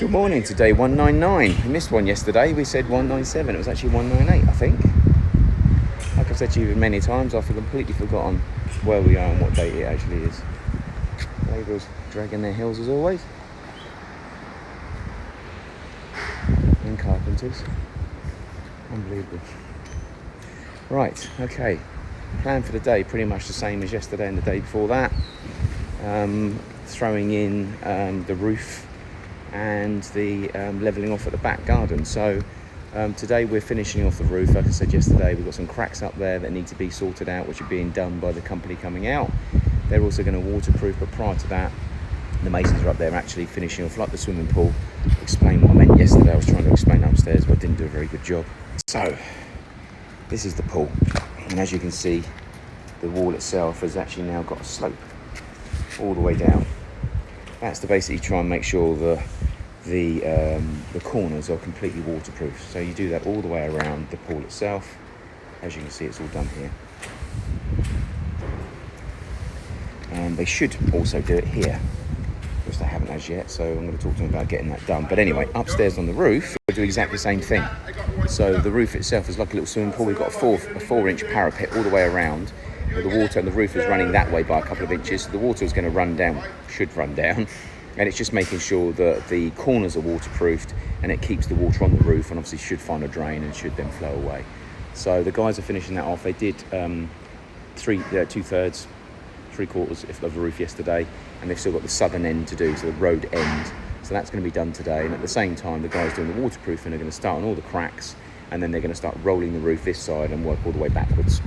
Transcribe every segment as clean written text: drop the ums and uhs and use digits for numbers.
Good morning to day 199. We missed one yesterday. We said 197. It was actually 198, I think. Like I've said to you many times, I've completely forgotten where we are and what date it actually is. Labourers dragging their heels as always. And carpenters. Unbelievable. Right, okay. Plan for the day pretty much the same as yesterday and the day before that. Throwing in the roof and the levelling off at the back garden. So today we're finishing off the roof. Like I said yesterday, we've got some cracks up there that need to be sorted out, which are being done by the company coming out. They're also going to waterproof, but prior to that, the masons are up there actually finishing off, like the swimming pool. Explain what I meant yesterday. I was trying to explain upstairs, but didn't do a very good job. So this is the pool, and as you can see, the wall itself has actually now got a slope all the way down. That's to basically try and make sure the corners are completely waterproof. So you do that all the way around the pool itself. As you can see, it's all done here. And they should also do it here, which they haven't as yet. So I'm going to talk to them about getting that done. But anyway, upstairs on the roof, we'll do exactly the same thing. So the roof itself is like a little swimming pool. We've got a 4-inch parapet all the way around. The water and the roof is running that way by a couple of inches. The water is going to run down, should run down, and it's just making sure that the corners are waterproofed and it keeps the water on the roof, and obviously should find a drain and should then flow away. So the guys are finishing that off. They did 2/3, 3/4 of the roof yesterday, and they've still got the southern end to do, so the road end. So that's going to be done today, and at the same time the guys doing the waterproofing are going to start on all the cracks, and then they're going to start rolling the roof this side and work all the way backwards.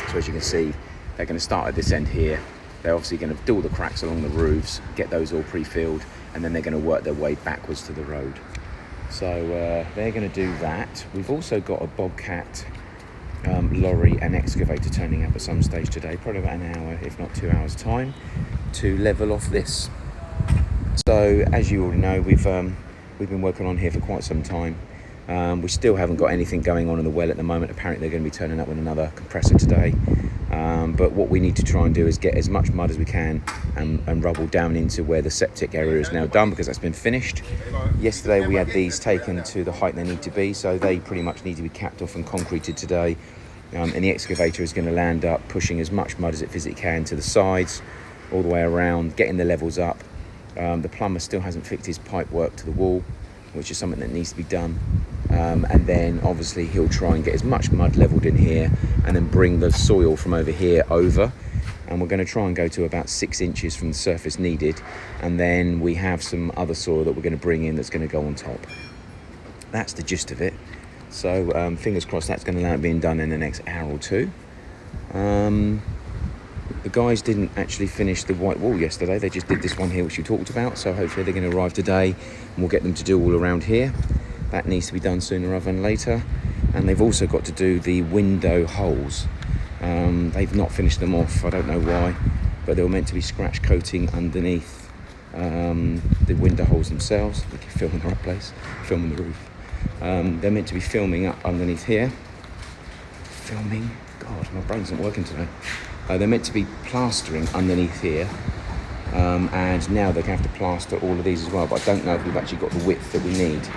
So as you can see, they're going to start at this end here. They're obviously going to do all the cracks along the roofs, get those all pre-filled, and then they're going to work their way backwards to the road. So they're going to do that. We've also got a Bobcat lorry and excavator turning up at some stage today, probably about an hour, if not 2 hours time, to level off this. So as you all know, we've been working on here for quite some time. We still haven't got anything going on in the well at the moment. Apparently they're going to be turning up with another compressor today. But what we need to try and do is get as much mud as we can and rubble down into where the septic area is now done, because that's been finished. Yesterday we had these taken to the height they need to be, so they pretty much need to be capped off and concreted today. And the excavator is going to land up pushing as much mud as it physically can to the sides, all the way around, getting the levels up. The plumber still hasn't fixed his pipe work to the wall, which is something that needs to be done. And then obviously he'll try and get as much mud levelled in here and then bring the soil from over here over. And we're going to try and go to about 6 inches from the surface needed. And then we have some other soil that we're going to bring in that's going to go on top. That's the gist of it. So fingers crossed that's going to land being done in the next hour or two. The guys didn't actually finish the white wall yesterday. They just did this one here, which you talked about. So hopefully they're going to arrive today and we'll get them to do all around here. That needs to be done sooner rather than later. And they've also got to do the window holes. They've not finished them off. I don't know why, but they were meant to be scratch coating underneath the window holes themselves. We can film in the right place, film on the roof. They're meant to be filming up underneath here. Filming? God, my brain's not working today. They're meant to be plastering underneath here. And now they're going to have to plaster all of these as well, but I don't know if we've actually got the width that we need.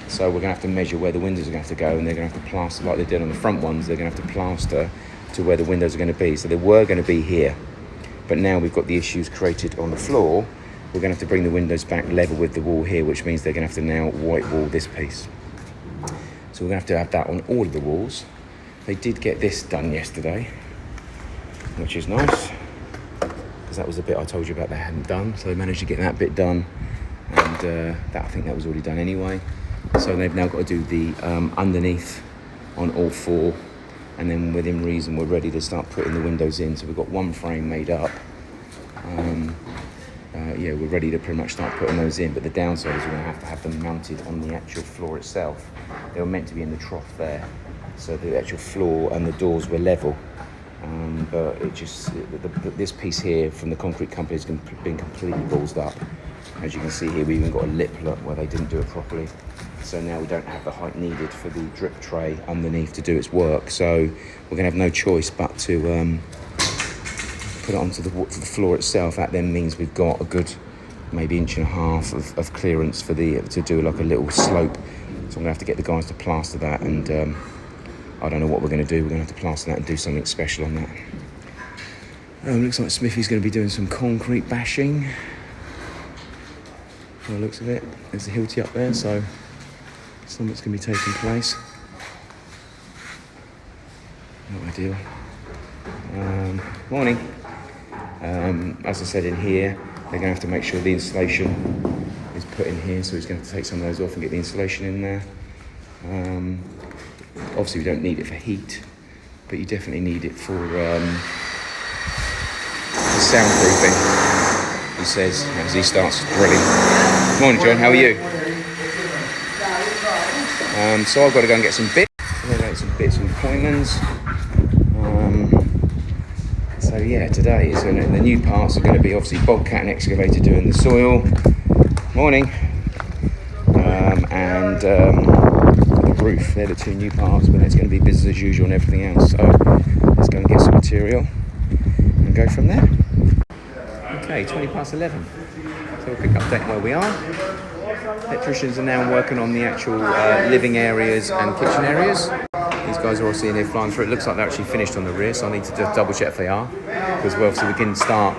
So we're going to have to measure where the windows are going to have to go, and they're going to have to plaster like they did on the front ones. They're going to have to plaster to where the windows are going to be. So they were going to be here, but now we've got the issues created on the floor. We're going to have to bring the windows back level with the wall here, which means they're going to have to now white wall this piece. So we're going to have that on all of the walls. They did get this done yesterday, which is nice, because that was the bit I told you about they hadn't done. So they managed to get that bit done, and I think that was already done anyway. So they've now got to do the underneath on all 4, and then within reason we're ready to start putting the windows in. So we've got one frame made up. We're ready to pretty much start putting those in, but the downside is we're going to have them mounted on the actual floor itself. They were meant to be in the trough there, so the actual floor and the doors were level. But it just, this piece here from the concrete company has been completely ballsed up. As you can see here, we even got a lip look where they didn't do it properly. So now we don't have the height needed for the drip tray underneath to do its work. So we're going to have no choice but to put it onto the floor itself. That then means we've got a good maybe 1.5 inches of clearance for to do like a little slope. So I'm gonna have to get the guys to plaster that, and I don't know what we're gonna do. We're gonna have to plaster that and do something special on that. Looks like Smithy's gonna be doing some concrete bashing. By the looks of it, there's a hilty up there, so something's gonna be taking place. Not ideal. Morning. As I said, in here, they're going to have to make sure the insulation is put in here, so he's going to have to take some of those off and get the insulation in there. Obviously, we don't need it for heat, but you definitely need it for soundproofing, he says, as he starts drilling. Morning, John, how are you? So I've got to go and get some bits. I'm going to get some bits and coinmans. So yeah, today is the new parts are going to be obviously Bobcat and Excavator doing the soil. Morning. And the roof. They're the two new parts, but it's going to be business as usual and everything else. So let's go and get some material and go from there. Okay, 11:20. So a quick update where we are. Electricians are now working on the actual living areas and kitchen areas. These guys are all seeing here flying through. It looks like they're actually finished on the rear, so I need to just double check if they are, because well, so we can start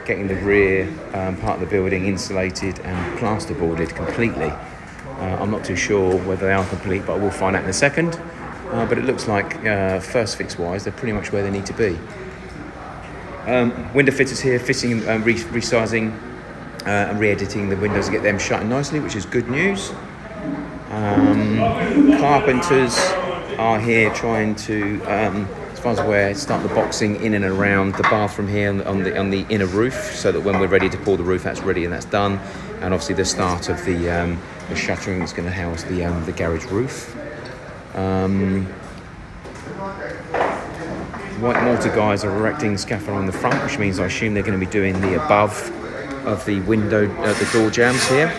getting the rear part of the building insulated and plasterboarded completely. I'm not too sure whether they are complete, but we'll find out in a second. But it looks like first fix wise, they're pretty much where they need to be. Window fitters here, fitting and resizing and re-editing the windows to get them shutting nicely, which is good news. Carpenters are here trying to, as far as I'm aware, start the boxing in and around the bathroom here on the inner roof, so that when we're ready to pour the roof, that's ready and that's done. And obviously the start of the shuttering is going to house the garage roof. White mortar guys are erecting scaffold on the front, which means I assume they're going to be doing the above of the window, the door jambs here.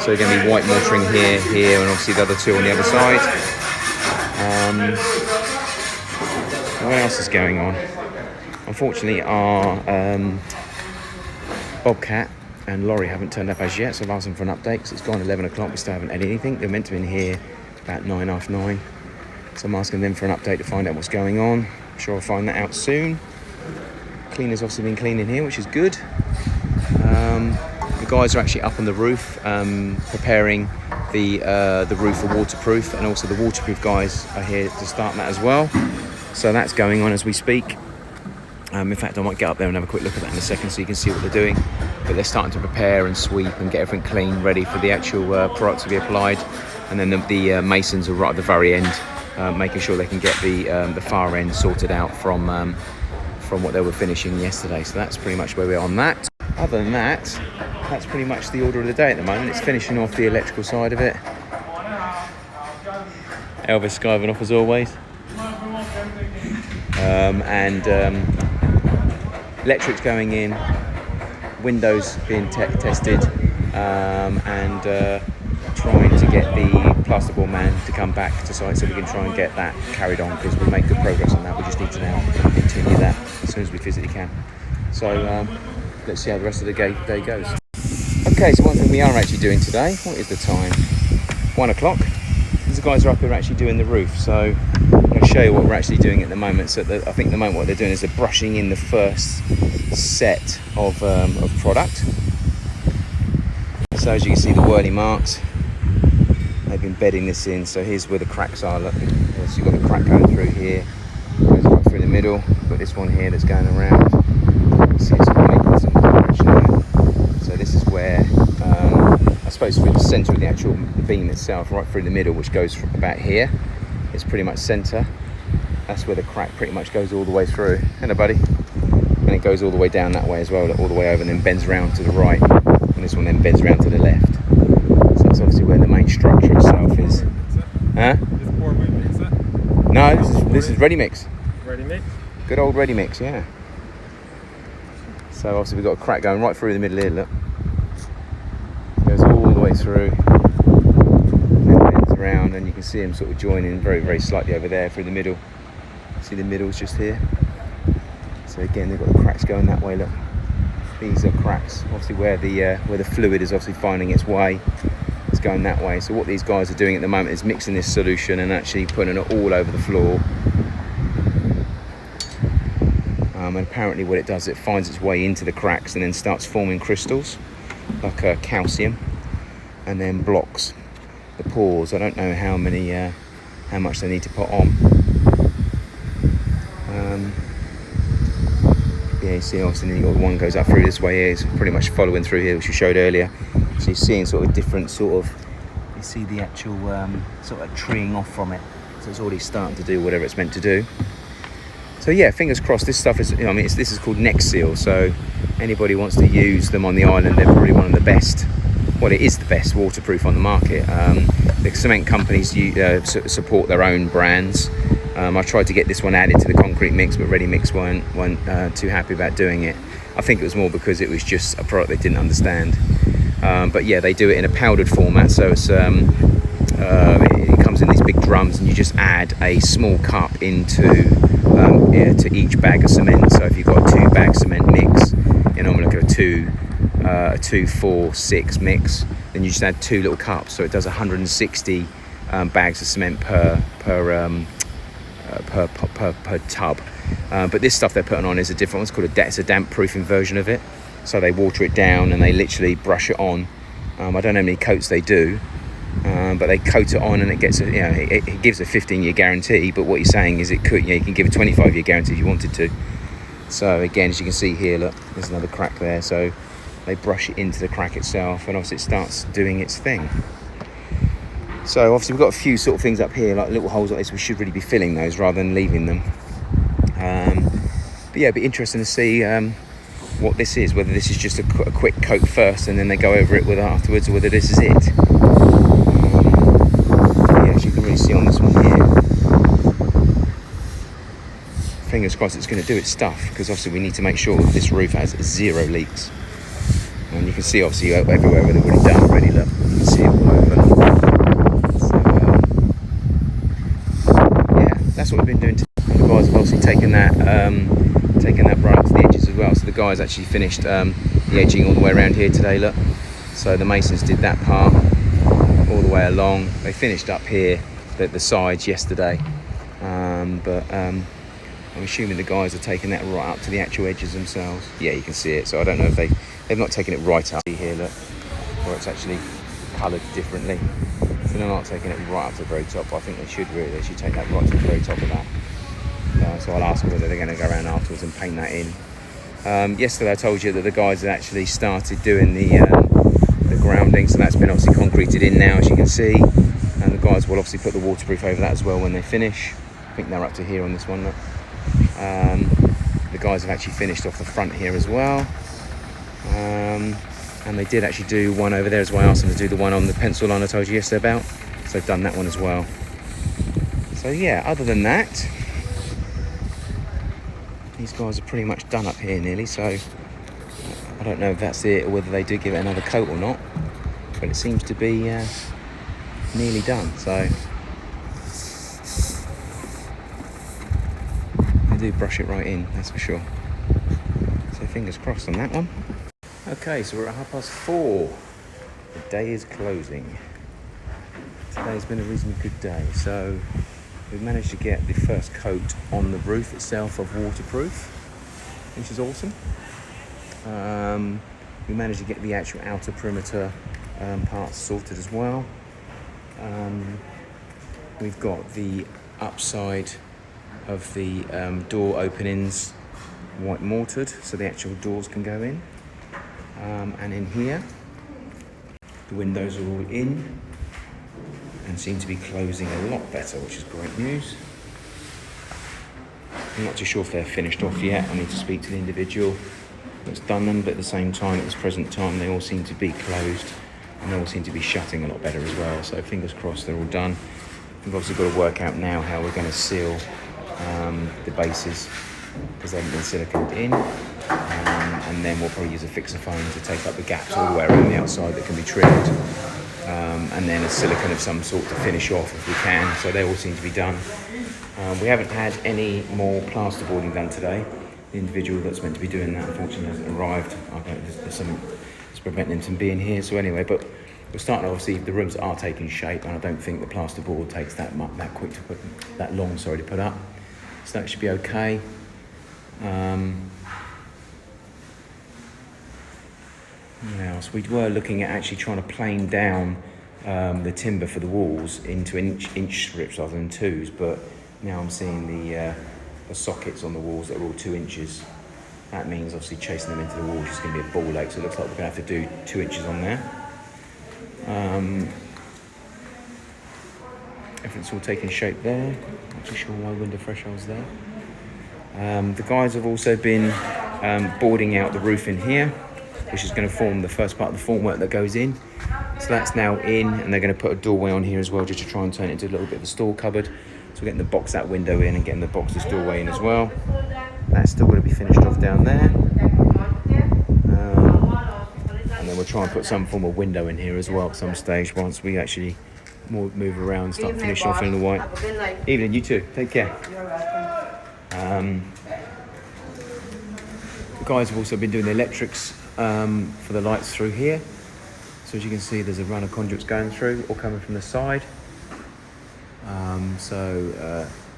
So they're going to be white mortaring here, and obviously the other two on the other side. What else is going on? Unfortunately, our Bobcat and Lorry haven't turned up as yet, so I've asked them for an update, because it's gone 11 o'clock, we still haven't had anything. They're meant to be in here about 9, half 9. So I'm asking them for an update to find out what's going on. I'm sure I'll find that out soon. Cleaner's obviously been cleaning here, which is good. The guys are actually up on the roof, preparing the roof for waterproof, and also the waterproof guys are here to start that as well. So that's going on as we speak. In fact, I might get up there and have a quick look at that in a second so you can see what they're doing. But they're starting to prepare and sweep and get everything clean, ready for the actual product to be applied. And then the masons are right at the very end, making sure they can get the far end sorted out from what they were finishing yesterday. So that's pretty much where we are on that. Other than that, that's pretty much the order of the day at the moment. It's finishing off the electrical side of it. Elvis skiving off as always. Electrics going in, windows being tested, and trying to get the plasterboard man to come back to site so we can try and get that carried on, because we make good progress on that. We just need to now continue that as soon as we physically can. So let's see how the rest of the day goes. Okay, so one thing we are actually doing today, what is the time? 1 o'clock. These guys are up here actually doing the roof, so I'm going to show you what we're actually doing at the moment. So I think at the moment what they're doing is they're brushing in the first set of product. So as you can see, the whirly marks, they've been bedding this in. So here's where the cracks are. Look, so you've got the crack going through here, goes right through the middle. Got this one here that's going around. See, it's making some direction there. So this is where, I suppose, through the centre of the actual beam itself, right through the middle, which goes from about here. It's pretty much centre. That's where the crack pretty much goes all the way through. Hello, buddy. And it goes all the way down that way as well, all the way over, and then bends around to the right. And this one then bends around to the left. So that's obviously where the main structure itself is. Huh? No, this is ready mix. Ready mix? Good old ready mix, yeah. So obviously we've got a crack going right through the middle here, look. Goes all the way through, then bends around, and you can see them sort of joining very, very slightly over there through the middle. See the middle's just here. So again, they've got the cracks going that way, look. These are cracks, obviously where the fluid is obviously finding its way. It's going that way. So what these guys are doing at the moment is mixing this solution and actually putting it all over the floor. And apparently what it does, it finds its way into the cracks and then starts forming crystals like calcium, and then blocks the pores. I don't know how much they need to put on. Yeah, you see obviously one goes up through this way here. It's pretty much following through here, which we showed earlier. So you're seeing sort of different sort of, you see the actual sort of treeing off from it. So it's already starting to do whatever it's meant to do. So yeah, fingers crossed. This stuff is, I mean, this is called neck seal. So anybody wants to use them on the island, they're probably one of the best. Well, it is the best waterproof on the market. The cement companies support their own brands. I tried to get this one added to the concrete mix, but Ready Mix weren't too happy about doing it. I think it was more because it was just a product they didn't understand. But yeah, they do it in a powdered format, so it's it comes in these big drums, and you just add a small cup into to each bag of cement. So if you've got a 2-bag cement mix, you know, I'm looking at a 2, 4, 6 mix, then you just add 2 little cups, so it does 160 bags of cement per tub. But this stuff they're putting on is a different one. It's called it's a damp proofing version of it. So they water it down and they literally brush it on. I don't know how many coats they do, but they coat it on and it gets it gives a 15-year guarantee. But what you're saying is it could, you can give a 25-year guarantee if you wanted to. So again, as you can see here, look, there's another crack there. So they brush it into the crack itself, and obviously it starts doing its thing. So obviously we've got a few sort of things up here, like little holes like this. We should really be filling those rather than leaving them. But yeah, it'd be interesting to see what this is, whether this is just a quick coat first and then they go over it with afterwards, or whether this is it. Yeah, as you can really see on this one here, fingers crossed it's going to do its stuff, because obviously we need to make sure that this roof has 0 leaks. And you can see obviously everywhere where they've already done already, look, you can see it all over. That's what we've been doing today. And the guys have obviously taken that right up to the edges as well. So the guys actually finished the edging all the way around here today, look. So the masons did that part all the way along. They finished up here the sides yesterday, but I'm assuming the guys are taking that right up to the actual edges themselves. Yeah, you can see it. So I don't know if they've not taken it right up here, look, or it's actually coloured differently. So they're not taking it right up to the very top. I think they should take that right to the very top of that. So I'll ask them whether they're going to go around afterwards and paint that in. Yesterday I told you that the guys had actually started doing the grounding, so that's been obviously concreted in now, as you can see. And the guys will obviously put the waterproof over that as well when they finish. I think they're up to here on this one, look. The guys have actually finished off the front here as well. And they did actually do one over there as well. I asked them to do the one on the pencil line I told you yesterday about. So they've done that one as well. So yeah, other than that, these guys are pretty much done up here nearly. So I don't know if that's it or whether they do give it another coat or not. But it seems to be nearly done. So they do brush it right in, that's for sure. So fingers crossed on that one. Okay, so we're at 4:30. The day is closing. Today's been a reasonably good day. So we've managed to get the first coat on the roof itself of waterproof, which is awesome. We managed to get the actual outer perimeter parts sorted as well. We've got the upside of the door openings white mortared, so the actual doors can go in. And in here, the windows are all in and seem to be closing a lot better, which is great news. I'm not too sure if they're finished off yet. I need to speak to the individual that's done them, but at the same time, at this present time, they all seem to be closed and they all seem to be shutting a lot better as well. So fingers crossed they're all done. We've obviously got to work out now how we're going to seal the bases, because they haven't been siliconed in. And then we'll probably use a fixer foam to take up the gaps all the way around the outside that can be trimmed. And then a silicone of some sort to finish off if we can. So they all seem to be done. We haven't had any more plasterboarding done today. the individual that's meant to be doing that unfortunately hasn't arrived. I don't know, there's something that's preventing him from being here. So anyway, but we're starting, obviously, the rooms are taking shape, and I don't think the plasterboard takes that long to put up. So that should be okay. What else? We were looking at actually trying to plane down the timber for the walls into inch strips rather than 2s, but now I'm seeing the sockets on the walls that are all 2 inches. That means obviously chasing them into the walls is going to be a ball ache, so it looks like we're going to have to do 2 inches on there. Everything's all taking shape there. Not too sure why window threshold's there. The guys have also been boarding out the roof in here, which is going to form the first part of the formwork that goes in. So that's now in, and they're going to put a doorway on here as well, just to try and turn it into a little bit of a store cupboard. So we're getting the box that window in and getting the box this doorway in as well. That's still going to be finished off down there. And then we'll try and put some form of window in here as well at some stage once we actually move around and start finishing off in the white. Evening, you too. Take care. The guys have also been doing the electrics for the lights through here. So as you can see, there's a run of conduits going through, all coming from the side.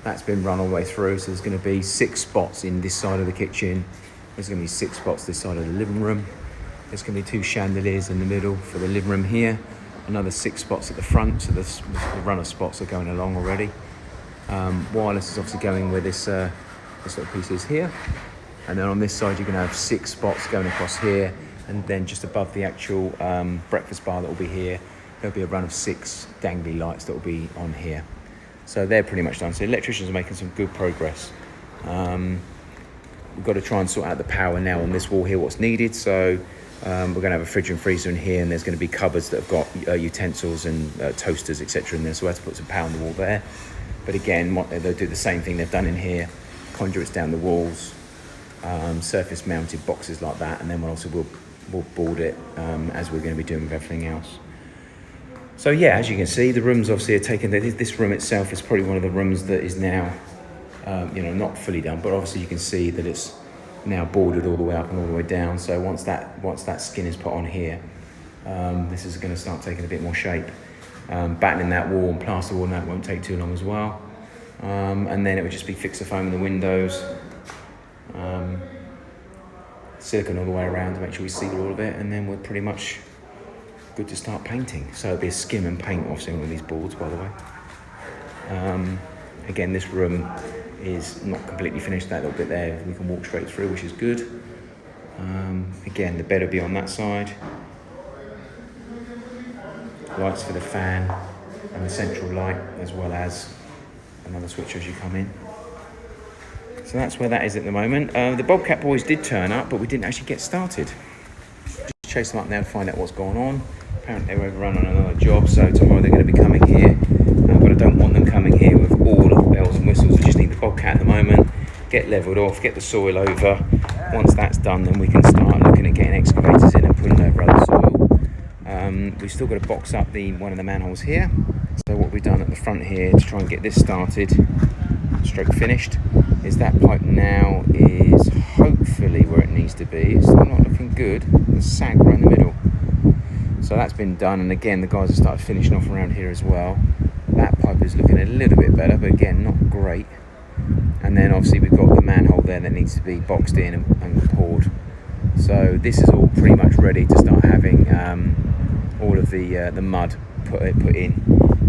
That's been run all the way through. So there's going to be 6 spots in this side of the kitchen. There's going to be 6 spots this side of the living room. There's going to be 2 chandeliers in the middle for the living room here. Another 6 spots at the front. So the run of spots are going along already. Wireless is obviously going where this little piece is here. And then on this side, you're going to have 6 spots going across here. And then just above the actual breakfast bar that will be here, there'll be a run of 6 dangly lights that will be on here. So they're pretty much done. So the electricians are making some good progress. We've got to try and sort out the power now on this wall here, what's needed. So we're going to have a fridge and freezer in here, and there's going to be cupboards that have got utensils and toasters, etc. in there. So we have to put some power on the wall there. But again, they'll do the same thing they've done in here. Conduits down the walls, surface mounted boxes like that, and then we'll board it as we're going to be doing with everything else. So yeah, as you can see, the rooms obviously are taken. This room itself is probably one of the rooms that is now, not fully done, but obviously you can see that it's now boarded all the way up and all the way down. So once that skin is put on here, this is going to start taking a bit more shape. Battening that wall and plaster wall, and that won't take too long as well. And then it would just be fix the foam in the windows, silicone all the way around to make sure we seal all of it, and then we're pretty much good to start painting. So it'll be a skim and paint obviously on these boards, by the way. Again, this room is not completely finished. That little bit there we can walk straight through, which is good. Again, the bed will be on that side. Lights for the fan and the central light, as well as another switch as you come in. So that's where that is at the moment. The Bobcat boys did turn up, but we didn't actually get started. Just chase them up now to find out what's going on. Apparently they were overrun on another job, so tomorrow they're going to be coming here. But I don't want them coming here with all of the bells and whistles. We just need the Bobcat at the moment, get levelled off, get the soil over. Once that's done, then we can start looking at getting excavators in and putting over other soil. We've still got to box up one of the manholes here. So what we've done at the front here to try and get this started, stroke finished, is that pipe now is hopefully where it needs to be. It's still not looking good. There's sag right in the middle. So that's been done, and again the guys have started finishing off around here as well. That pipe is looking a little bit better, but again not great. And then obviously we've got the manhole there that needs to be boxed in and poured. So this is all pretty much ready to start having all of the mud put in,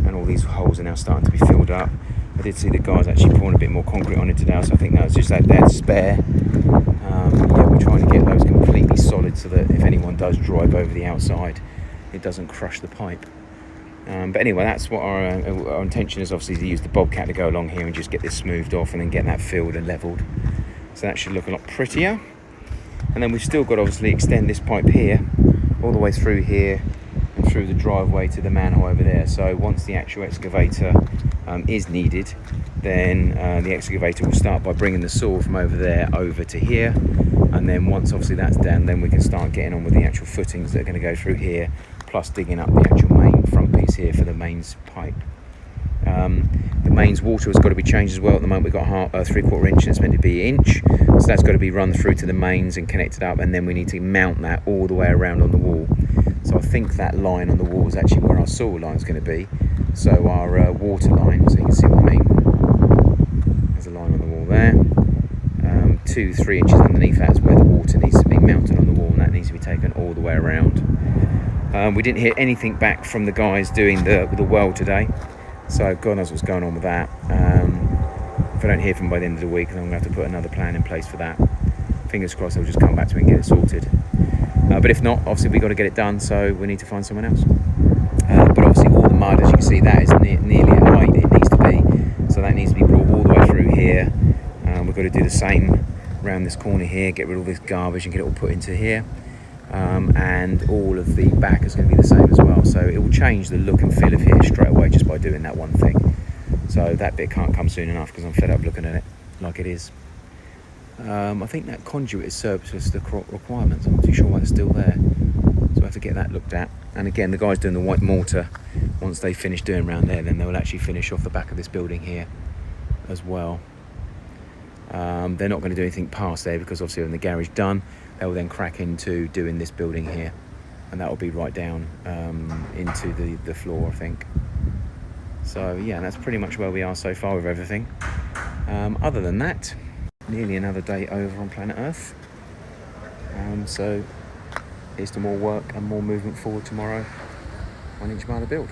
and all these holes are now starting to be filled up. I did see the guys actually pouring a bit more concrete on it today, so I think that was just that dead spare. We're trying to get those completely solid so that if anyone does drive over the outside, it doesn't crush the pipe. But anyway, that's what our intention is, obviously, to use the Bobcat to go along here and just get this smoothed off and then get that filled and levelled. So that should look a lot prettier. And then we've still got to obviously extend this pipe here, all the way through here and through the driveway to the manhole over there. So once the actual excavator is needed, then the excavator will start by bringing the soil from over there over to here. And then once obviously that's done, then we can start getting on with the actual footings that are going to go through here, plus digging up the actual main front piece here for the mains pipe. The mains water has got to be changed as well. At the moment we've got 3/4 inch, and it's meant to be inch, so that's got to be run through to the mains and connected up, and then we need to mount that all the way around on the wall. So I think that line on the wall is actually where our soil line is going to be. So our water line, so you can see what I mean. There's a line on the wall there. 2-3 inches underneath that is where the water needs to be mounted on the wall, and that needs to be taken all the way around. We didn't hear anything back from the guys doing the well today, so God knows what's going on with that. If I don't hear from them by the end of the week, then I'm going to have to put another plan in place for that. Fingers crossed they'll just come back to me and get it sorted. But if not, obviously we've got to get it done, so we need to find someone else. But obviously all the mud, as you can see, that is nearly at height it needs to be, so that needs to be brought all the way through here. We've got to do the same around this corner here, get rid of all this garbage and get it all put into here. And all of the back is going to be the same as well, so it will change the look and feel of here straight away just by doing that one thing. So that bit can't come soon enough because I'm fed up looking at it like it is. I think that conduit is surplus to the requirements. I'm not too sure why it's still there, so I have to get that looked at. And again, the guys doing the white mortar, once they finish doing around there, then they'll actually finish off the back of this building here as well. They're not going to do anything past there because obviously when the garage done, they'll then crack into doing this building here, and that will be right down into the floor, I think. So yeah, that's pretty much where we are so far with everything. Other than that, nearly another day over on planet Earth. So here's to more work and more movement forward tomorrow, 1 inch mile of build.